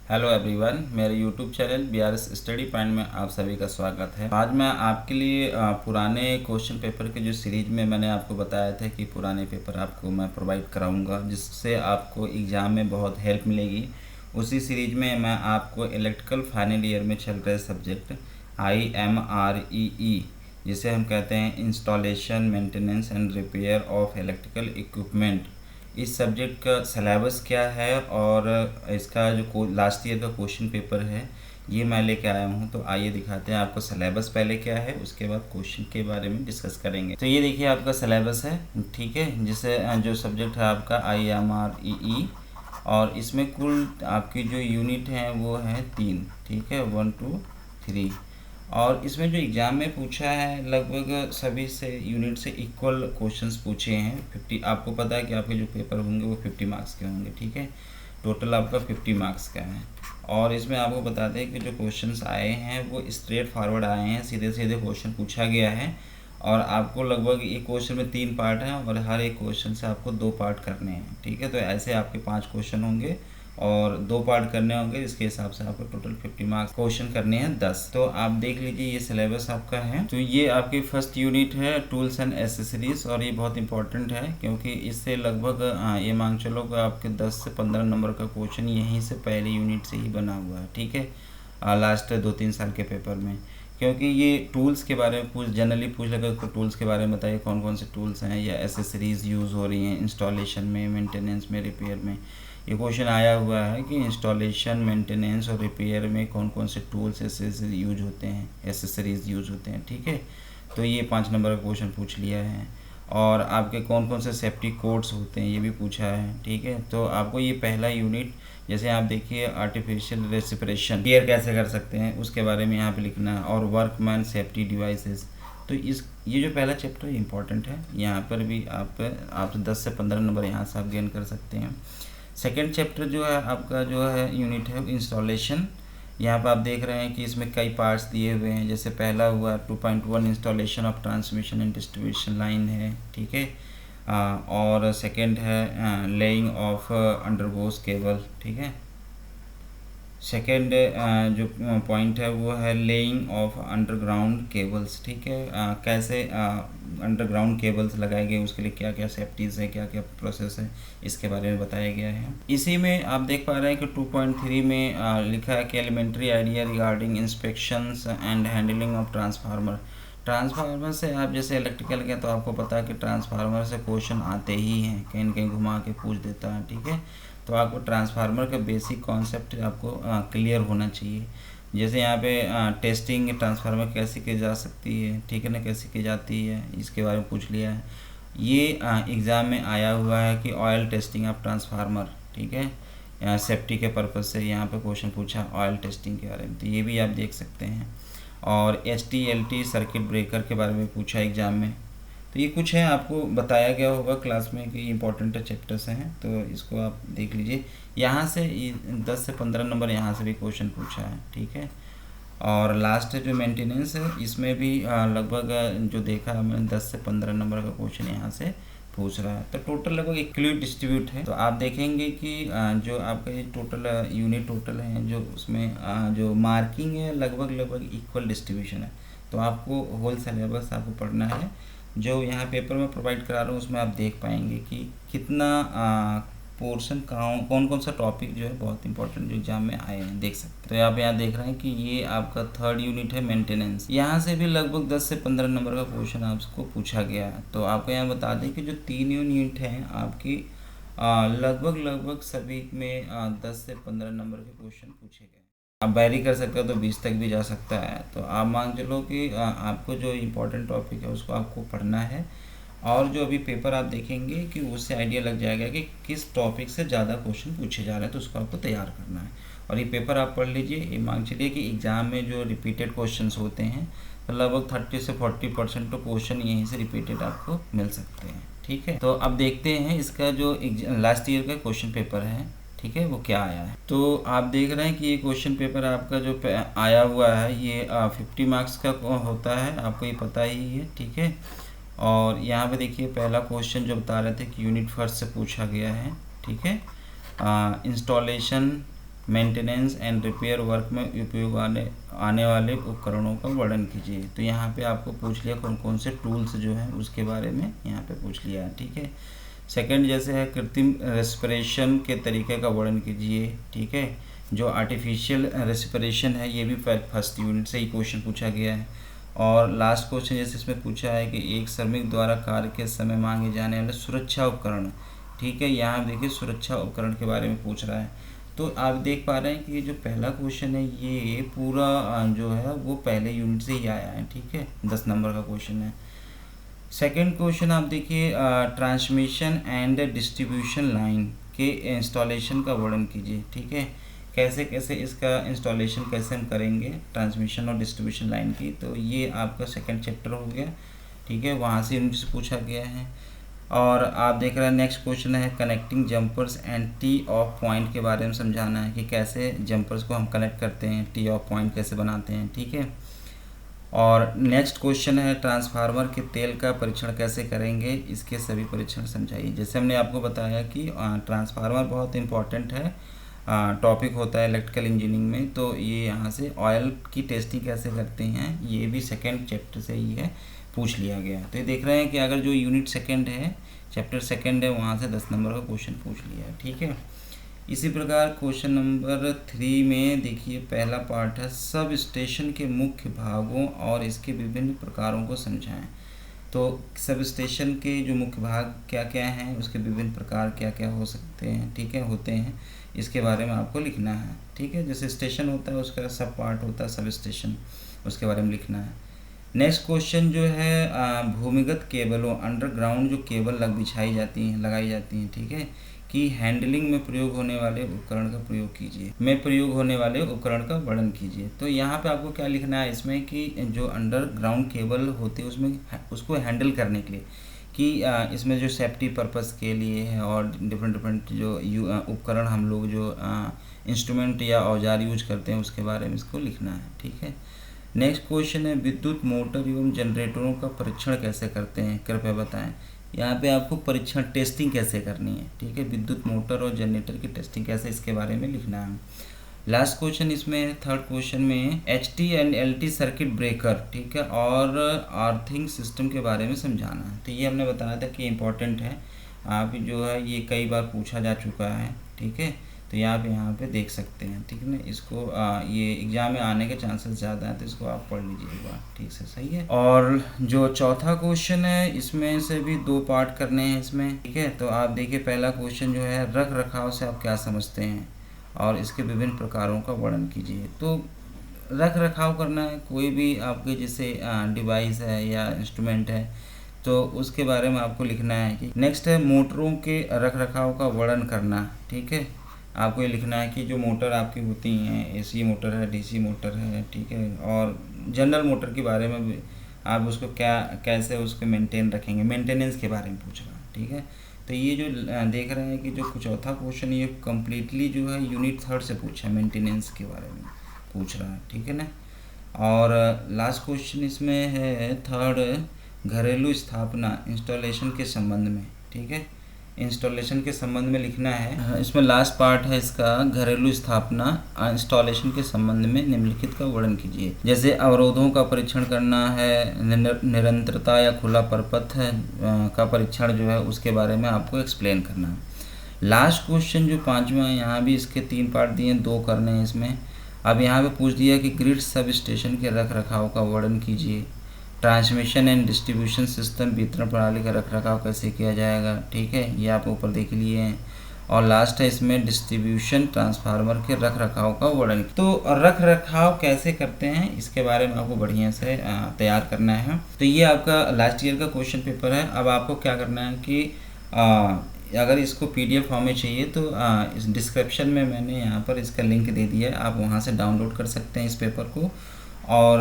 Hello everyone, मेरे YouTube channel BRS study point में आप सभी का स्वागत है। आज मैं आपके लिए पुराने क्वेश्चन पेपर के जो सीरीज में मैंने आपको बताया था कि पुराने पेपर आपको मैं प्रोवाइड कराऊंगा जिससे आपको एग्ज़ाम में बहुत हेल्प मिलेगी। उसी सीरीज में मैं आपको इलेक्ट्रिकल फाइनल ईयर में चल रहे सब्जेक्ट IMREE जिसे हम कहते हैं installation maintenance and repair of electrical equipment, इस सब्जेक्ट का सिलेबस क्या है और इसका जो लास्ट ईयर का क्वेश्चन पेपर है ये मैं लेके आया हूँ। तो आइए दिखाते हैं आपको सिलेबस पहले क्या है, उसके बाद क्वेश्चन के बारे में डिस्कस करेंगे। तो ये देखिए आपका सिलेबस है, ठीक है, जिसे जो सब्जेक्ट है आपका IMREE और इसमें कुल आपकी जो यूनिट है वो है 3, ठीक है, 1 2 3। और इसमें जो एग्ज़ाम में पूछा है लगभग सभी से यूनिट से इक्वल क्वेश्चंस पूछे हैं। 50, आपको पता है कि आपके जो पेपर होंगे वो 50 मार्क्स के होंगे, ठीक है, टोटल आपका 50 मार्क्स का है। और इसमें आपको बता दें कि जो क्वेश्चंस आए हैं वो स्ट्रेट फॉरवर्ड आए हैं, सीधे सीधे क्वेश्चन पूछा गया है। और आपको लगभग एक क्वेश्चन में 3 पार्ट हैं और हर एक क्वेश्चन से आपको 2 पार्ट करने हैं, ठीक है। तो ऐसे आपके 5 क्वेश्चन होंगे और 2 पार्ट करने होंगे, इसके हिसाब से आपको टोटल 50 मार्क्स क्वेश्चन करने हैं 10। तो आप देख लीजिए ये सिलेबस आपका है। तो ये आपकी फर्स्ट यूनिट है टूल्स एंड एसेसरीज और ये बहुत इंपॉर्टेंट है क्योंकि इससे लगभग ये मांग चलो कि आपके 10 से 15 नंबर का क्वेश्चन यहीं से पहले यूनिट से ही बना हुआ है, ठीक है, लास्ट 2-3 साल के पेपर में। क्योंकि ये टूल्स के बारे में जनरली पूछ लगा तो टूल्स के बारे में बताइए कौन कौन से टूल्स हैं या एसेसरीज़ यूज़ हो रही हैं इंस्टॉलेशन में, मेंटेनेंस में, रिपेयर में। ये क्वेश्चन आया हुआ है कि इंस्टॉलेशन, मेंटेनेंस और रिपेयर में कौन कौन से टूल्स एसेसरीज यूज होते हैं, एसेसरीज यूज होते हैं, ठीक है। तो ये 5 नंबर का क्वेश्चन पूछ लिया है। और आपके कौन कौन से सेफ्टी कोड्स होते हैं ये भी पूछा है, ठीक है। तो आपको ये पहला यूनिट, जैसे आप देखिए आर्टिफिशियल रेस्पिरेशन केयर कैसे कर सकते हैं उसके बारे में यहाँ पे लिखना है, और वर्कमैन सेफ्टी डिवाइसेस। तो ये जो पहला चैप्टर इंपॉर्टेंट है, यहाँ पर भी आप 10 से 15 नंबर यहाँ से आप गेन कर सकते हैं। सेकेंड चैप्टर जो है आपका जो है यूनिट है इंस्टॉलेशन। यहाँ पर आप देख रहे हैं कि इसमें कई पार्ट्स दिए हुए हैं। जैसे पहला हुआ 2.1 installation of transmission and distribution line है, ठीक है। और सेकंड है लेइंग ऑफ अंडरगोज केबल, ठीक है। सेकेंड जो पॉइंट है वो है लेइंग ऑफ अंडरग्राउंड केबल्स, ठीक है। कैसे अंडरग्राउंड केबल्स लगाए गए, उसके लिए क्या क्या सेफ्टीज़ है, क्या क्या प्रोसेस है, इसके बारे में बताया गया है। इसी में आप देख पा रहे हैं कि 2.3 में लिखा है कि elementary idea regarding inspections and handling of transformer. Transformer से आप जैसे इलेक्ट्रिकल के तो आपको पता है कि ट्रांसफार्मर से क्वेश्चन आते ही हैं, कहीं न कहीं घुमा के पूछ देता है, ठीक है। तो आपको ट्रांसफार्मर का बेसिक कॉन्सेप्ट आपको क्लियर होना चाहिए। जैसे यहाँ पे टेस्टिंग ट्रांसफार्मर कैसे की जा सकती है, ठीक है ना, कैसे की जाती है, इसके बारे में पूछ लिया है। ये एग्ज़ाम में आया हुआ है कि ऑयल टेस्टिंग ऑफ ट्रांसफार्मर, ठीक है, यहाँ सेफ्टी के पर्पज़ से यहाँ पे क्वेश्चन पूछा ऑयल टेस्टिंग के बारे में, तो ये भी आप देख सकते हैं। और STLT सर्किट ब्रेकर के बारे में पूछा एग्ज़ाम में। तो ये कुछ है, आपको बताया गया होगा क्लास में कि इंपॉर्टेंट चैप्टर्स हैं, तो इसको आप देख लीजिए। यहाँ से 10 से 15 नंबर यहाँ से भी क्वेश्चन पूछा है, ठीक है। और लास्ट जो मेंटेनेंस है इसमें भी लगभग जो देखा मैंने 10 से 15 नंबर का क्वेश्चन यहाँ से पूछ रहा है। तो टोटल लगभग इक्वली डिस्ट्रीब्यूट है। तो आप देखेंगे कि जो आपका ये टोटल यूनिट टोटल है जो उसमें जो मार्किंग है लगभग इक्वल डिस्ट्रीब्यूशन है। तो आपको होल सिलेबस आपको पढ़ना है, जो यहाँ पेपर में प्रोवाइड करा रहा हूँ उसमें आप देख पाएंगे कि कितना पोर्शन कौन कौन सा टॉपिक जो है बहुत इंपॉर्टेंट जो एग्जाम में आए हैं, देख सकते हैं। तो आप यहाँ देख रहे हैं कि ये आपका थर्ड यूनिट है मेंटेनेंस। यहाँ से भी लगभग 10 से 15 नंबर का क्वेश्चन आपको पूछा गया है। तो आपको यहाँ बता दें कि जो 3 यूनिट हैं आपकी लगभग सभी में 10 से 15 नंबर के क्वेश्चन पूछे गए। आप बैरी कर सकते हो तो 20 तक भी जा सकता है। तो आप मान चलो कि आपको जो इम्पोर्टेंट टॉपिक है उसको आपको पढ़ना है, और जो अभी पेपर आप देखेंगे कि उससे आइडिया लग जाएगा कि किस टॉपिक से ज़्यादा क्वेश्चन पूछे जा रहे हैं, तो उसको आपको तैयार करना है। और ये पेपर आप पढ़ लीजिए। ये मान चलिए कि एग्ज़ाम में जो रिपीटेड क्वेश्चंस होते हैं तो लगभग 30 से 40% तो क्वेश्चन यहीं से रिपीटेड आपको मिल सकते हैं, ठीक है। तो अब देखते हैं इसका जो लास्ट ईयर का क्वेश्चन पेपर है, ठीक है, वो क्या आया है। तो आप देख रहे हैं कि ये क्वेश्चन पेपर आपका जो आया हुआ है ये 50 मार्क्स का होता है, आपको ये पता ही है, ठीक है। और यहाँ पे देखिए पहला क्वेश्चन जो बता रहे थे कि यूनिट फर्स्ट से पूछा गया है, ठीक है। Installation maintenance and repair work में उपयोग आने वाले उपकरणों का वर्णन कीजिए। तो यहाँ पे आपको पूछ लिया कौन कौन से टूल्स जो हैं उसके बारे में यहाँ पे पूछ लिया है, ठीक है। सेकंड जैसे है कृत्रिम रेस्पिरेशन के तरीके का वर्णन कीजिए, ठीक है। जो आर्टिफिशियल रेस्पिरेशन है ये भी फर्स्ट यूनिट से ही क्वेश्चन पूछा गया है। और लास्ट क्वेश्चन जैसे इसमें पूछा है कि एक श्रमिक द्वारा कार्य के समय मांगे जाने वाले सुरक्षा उपकरण, ठीक है। यहाँ देखिए सुरक्षा उपकरण के बारे में पूछ रहा है। तो आप देख पा रहे हैं कि जो पहला क्वेश्चन है ये पूरा जो है वो पहले यूनिट से ही आया है, ठीक है। 10 नंबर का क्वेश्चन है। सेकंड क्वेश्चन आप देखिए ट्रांसमिशन एंड डिस्ट्रीब्यूशन लाइन के इंस्टॉलेशन का वर्णन कीजिए, ठीक है। कैसे कैसे इसका इंस्टॉलेशन कैसे हम करेंगे ट्रांसमिशन और डिस्ट्रीब्यूशन लाइन की, तो ये आपका सेकंड चैप्टर हो गया, ठीक है। वहाँ से यूनिट से पूछा गया है। और आप देख रहे हैं नेक्स्ट क्वेश्चन है connecting jumpers and T of point के बारे में समझाना है कि कैसे जंपर्स को हम कनेक्ट करते हैं, टी ऑफ पॉइंट कैसे बनाते हैं, ठीक है। और नेक्स्ट क्वेश्चन है ट्रांसफार्मर के तेल का परीक्षण कैसे करेंगे, इसके सभी परीक्षण समझाइए। जैसे हमने आपको बताया कि ट्रांसफार्मर बहुत इंपॉर्टेंट है टॉपिक होता है इलेक्ट्रिकल इंजीनियरिंग में, तो ये यहाँ से ऑयल की टेस्टिंग कैसे करते हैं ये भी सेकेंड चैप्टर से ही है, पूछ लिया गया। तो ये देख रहे हैं कि अगर जो यूनिट सेकंड है चैप्टर सेकंड है वहाँ से 10 नंबर का क्वेश्चन पूछ लिया है, ठीक है। इसी प्रकार क्वेश्चन नंबर 3 में देखिए पहला पार्ट है सब स्टेशन के मुख्य भागों और इसके विभिन्न प्रकारों को समझाएं। तो सब स्टेशन के जो मुख्य भाग क्या क्या हैं, उसके विभिन्न प्रकार क्या क्या हो सकते हैं, ठीक है, होते हैं, इसके बारे में आपको लिखना है, ठीक है। जैसे स्टेशन होता है उसका सब पार्ट होता है सब स्टेशन, उसके बारे में लिखना है। नेक्स्ट क्वेश्चन जो है भूमिगत केबलों अंडरग्राउंड जो केबल लगाई जाती हैं, ठीक है, कि हैंडलिंग में प्रयोग होने वाले उपकरण का प्रयोग होने वाले उपकरण का वर्णन कीजिए। तो यहाँ पे आपको क्या लिखना है इसमें कि जो अंडरग्राउंड केबल होती है उसमें उसको हैंडल करने के लिए कि इसमें जो सेफ्टी पर्पस के लिए है और डिफरेंट जो उपकरण हम लोग जो इंस्ट्रूमेंट या औजार यूज करते हैं उसके बारे में इसको लिखना है, ठीक है। नेक्स्ट क्वेश्चन है विद्युत मोटर एवं जनरेटरों का परीक्षण कैसे करते हैं, कृपया बताएं। यहाँ पे आपको परीक्षण टेस्टिंग कैसे करनी है, ठीक है, विद्युत मोटर और जनरेटर की टेस्टिंग कैसे, इसके बारे में लिखना है। लास्ट क्वेश्चन इसमें थर्ड क्वेश्चन में HT and LT circuit breaker, ठीक है, और अर्थिंग सिस्टम के बारे में समझाना है। तो ये हमने बताया था कि इम्पोर्टेंट है, आप जो है ये कई बार पूछा जा चुका है, ठीक है। तो यहाँ पे देख सकते हैं, ठीक है ना। इसको ये एग्जाम में आने के चांसेस ज़्यादा हैं, तो इसको आप पढ़ लीजिए एक बार, ठीक से, सही है। और जो चौथा क्वेश्चन है इसमें से भी 2 पार्ट करने हैं इसमें, ठीक है। तो आप देखिए पहला क्वेश्चन जो है रख रखाव से आप क्या समझते हैं और इसके विभिन्न प्रकारों का वर्णन कीजिए। तो रख रखाव करना है कोई भी आपके जैसे डिवाइस है या इंस्ट्रूमेंट है तो उसके बारे में आपको लिखना है कि नेक्स्ट है मोटरों के रख रखाव का वर्णन करना, ठीक है। आपको ये लिखना है कि जो मोटर आपकी होती हैं AC मोटर है, DC मोटर है, ठीक है, और जनरल मोटर के बारे में भी आप उसको कैसे उसको मेंटेन रखेंगे, मेंटेनेंस के बारे में पूछ रहा है, ठीक है। तो ये जो देख रहे हैं कि जो चौथा क्वेश्चन ये कम्प्लीटली जो है यूनिट 3 से पूछा है, मेंटेनेंस के बारे में पूछ रहा है, ठीक है ना। और लास्ट क्वेश्चन इसमें है थर्ड घरेलू स्थापना इंस्टॉलेशन के संबंध में, ठीक है, इंस्टॉलेशन के संबंध में लिखना है। इसमें लास्ट पार्ट है इसका घरेलू स्थापना इंस्टॉलेशन के संबंध में निम्नलिखित का वर्णन कीजिए। जैसे अवरोधों का परीक्षण करना है, निरंतरता या खुला परपथ का परीक्षण जो है उसके बारे में आपको एक्सप्लेन करना है। लास्ट क्वेश्चन जो 5वां है यहाँ भी इसके 3 पार्ट दिए, 2 करने हैं इसमें। अब यहाँ पे पूछ दिया कि ग्रिड सब स्टेशन के रख रखाव का वर्णन कीजिए। ट्रांसमिशन एंड डिस्ट्रीब्यूशन सिस्टम वितरण प्रणाली का रख रखाव कैसे किया जाएगा, ठीक है, ये आप ऊपर देख लिए हैं। और लास्ट है इसमें डिस्ट्रीब्यूशन ट्रांसफार्मर के रख रखाव का वर्णन। तो रख रखाव कैसे करते हैं इसके बारे में आपको बढ़िया से तैयार करना है। तो ये आपका लास्ट ईयर का क्वेश्चन पेपर है। अब आपको क्या करना है कि अगर इसको PDF फॉर्म में चाहिए तो इस डिस्क्रिप्शन में मैंने यहाँ पर इसका लिंक दे दिया है, आप वहाँ से डाउनलोड कर सकते हैं इस पेपर को। और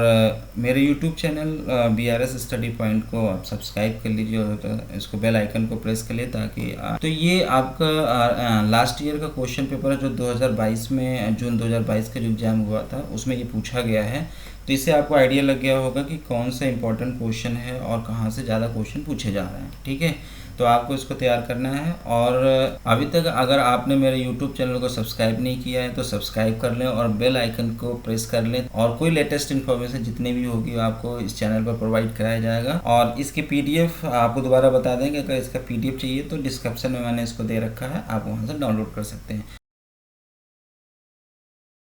मेरे YouTube channel BRS study point को आप सब्सक्राइब कर लीजिए और इसको बेल आइकन को प्रेस कर लिए ताकि तो ये आपका लास्ट ईयर का क्वेश्चन पेपर है जो 2022 में जून 2022 का जो एग्ज़ाम हुआ था उसमें ये पूछा गया है। तो इससे आपको आइडिया लग गया होगा कि कौन सा इंपॉर्टेंट क्वेश्चन है और कहाँ से ज़्यादा क्वेश्चन पूछे जा रहे हैं, ठीक है। तो आपको इसको तैयार करना है। और अभी तक अगर आपने मेरे यूट्यूब चैनल को सब्सक्राइब नहीं किया है तो सब्सक्राइब कर लें और बेल आइकन को प्रेस कर लें, और कोई लेटेस्ट इन्फॉर्मेशन जितनी भी होगी आपको इस चैनल पर प्रोवाइड कराया जाएगा। और इसकी पीडीएफ आपको दोबारा बता दें कि अगर इसका पीडीएफ चाहिए तो डिस्क्रिप्शन में मैंने इसको दे रखा है, आप वहाँ से डाउनलोड कर सकते हैं।